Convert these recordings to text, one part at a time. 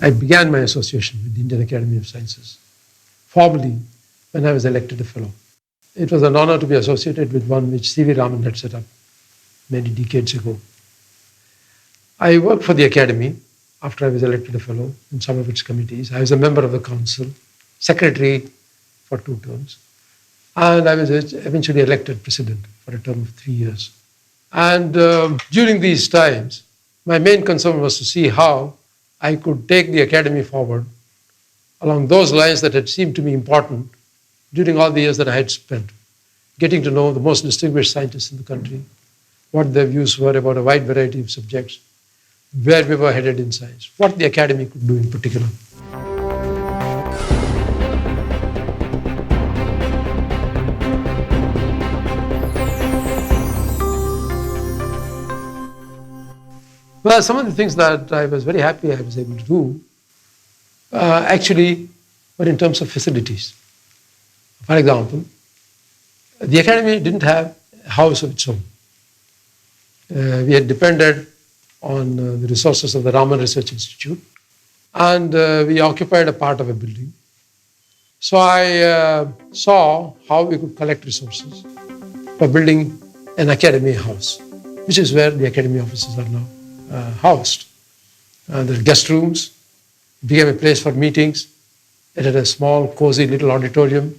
I began my association with the Indian Academy of Sciences, formally when I was elected a fellow. It was an honor to be associated with one which C.V. Raman had set up many decades ago. I worked for the Academy after I was elected a fellow in some of its committees. I was a member of the council, secretary for 2 terms, and I was eventually elected president for a term of 3 years. And during these times, my main concern was to see how I could take the Academy forward along those lines that had seemed to me important during all the years that I had spent, getting to know the most distinguished scientists in the country, what their views were about a wide variety of subjects, where we were headed in science, what the Academy could do in particular. Well, some of the things that I was very happy I was able to do actually were in terms of facilities. For example, the Academy didn't have a house of its own. We had depended on the resources of the Raman Research Institute, and we occupied a part of a building. So I saw how we could collect resources for building an Academy house, which is where the Academy offices are now housed. There are guest rooms. It became a place for meetings. It had a small, cozy little auditorium.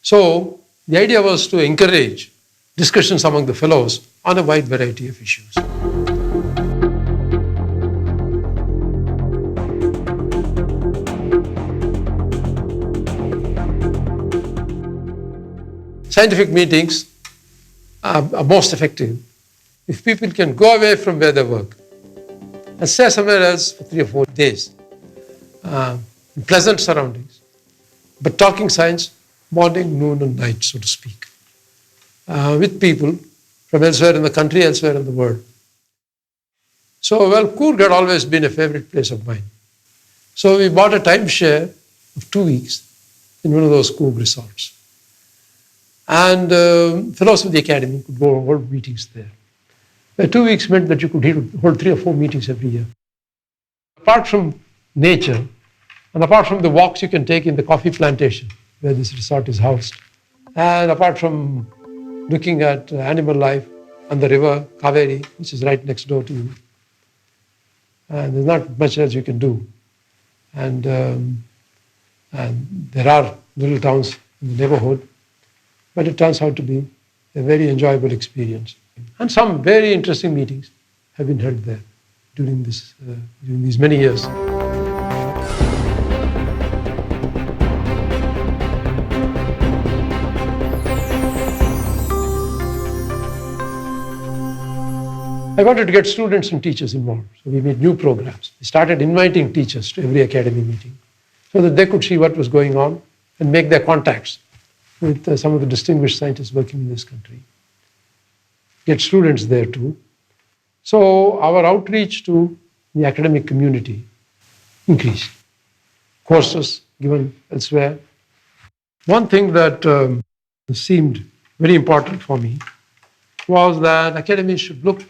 So the idea was to encourage discussions among the fellows on a wide variety of issues. Scientific meetings are most effective if people can go away from where they work and stay somewhere else for 3 or 4 days in pleasant surroundings, but talking science morning, noon, and night, so to speak, with people from elsewhere in the country, elsewhere in the world. So, well, Coorg had always been a favorite place of mine. So we bought a timeshare of 2 weeks in one of those Coorg resorts. And fellows of the Academy could go hold meetings there. 2 weeks meant that you could hold 3 or 4 meetings every year. Apart from nature, and apart from the walks you can take in the coffee plantation, where this resort is housed, and apart from looking at animal life on the river Kaveri, which is right next door to you, and there's not much else you can do. And there are little towns in the neighborhood, but it turns out to be a very enjoyable experience. And some very interesting meetings have been held there during these many years. I wanted to get students and teachers involved, so we made new programs. We started inviting teachers to every Academy meeting so that they could see what was going on and make their contacts with some of the distinguished scientists working in this country. Get students there too. So our outreach to the academic community increased. Courses given elsewhere. One thing that seemed very important for me was that academies should look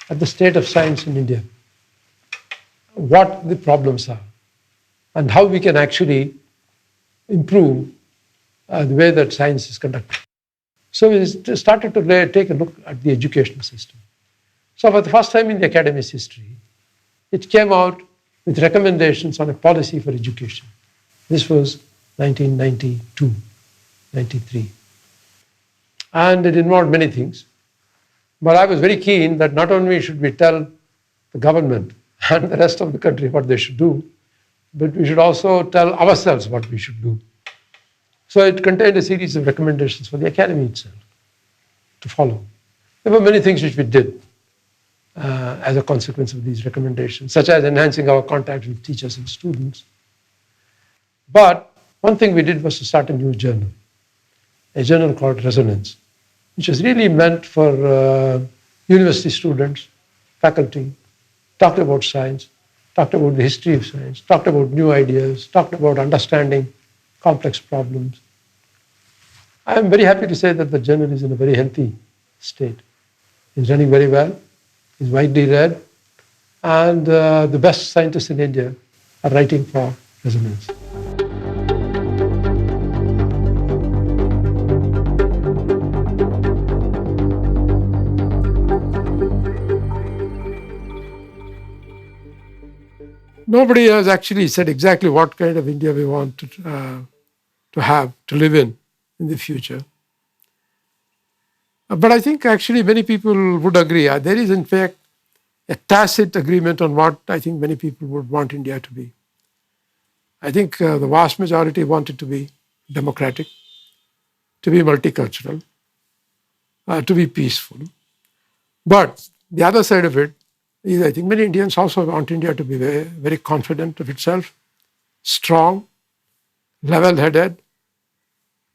at the state of science in India, what the problems are, and how we can actually improve the way that science is conducted. So we started to take a look at the educational system. So for the first time in the Academy's history, it came out with recommendations on a policy for education. This was 1992, 93. And it involved many things. But I was very keen that not only should we tell the government and the rest of the country what they should do, but we should also tell ourselves what we should do. So it contained a series of recommendations for the Academy itself to follow. There were many things which we did as a consequence of these recommendations, such as enhancing our contact with teachers and students. But one thing we did was to start a new journal, a journal called Resonance, which was really meant for university students, faculty, talked about science, talked about the history of science, talked about new ideas, talked about understanding complex problems. I am very happy to say that the journal is in a very healthy state. It's running very well, it's widely read, and the best scientists in India are writing for resonance. Nobody has actually said exactly what kind of India we want to have, to live in the future. But I think actually many people would agree. There is, in fact, a tacit agreement on what I think many people would want India to be. I think the vast majority want it to be democratic, to be multicultural, to be peaceful. But the other side of it is I think many Indians also want India to be very, very confident of itself, strong, level-headed,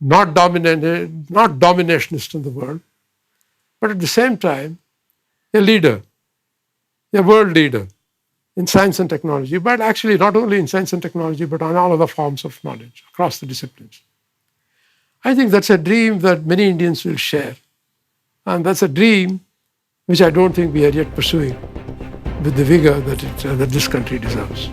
not dominationist in the world, but at the same time, a leader, a world leader in science and technology, but actually not only in science and technology, but on all other forms of knowledge across the disciplines. I think that's a dream that many Indians will share. And that's a dream which I don't think we are yet pursuing with the vigor that this country deserves.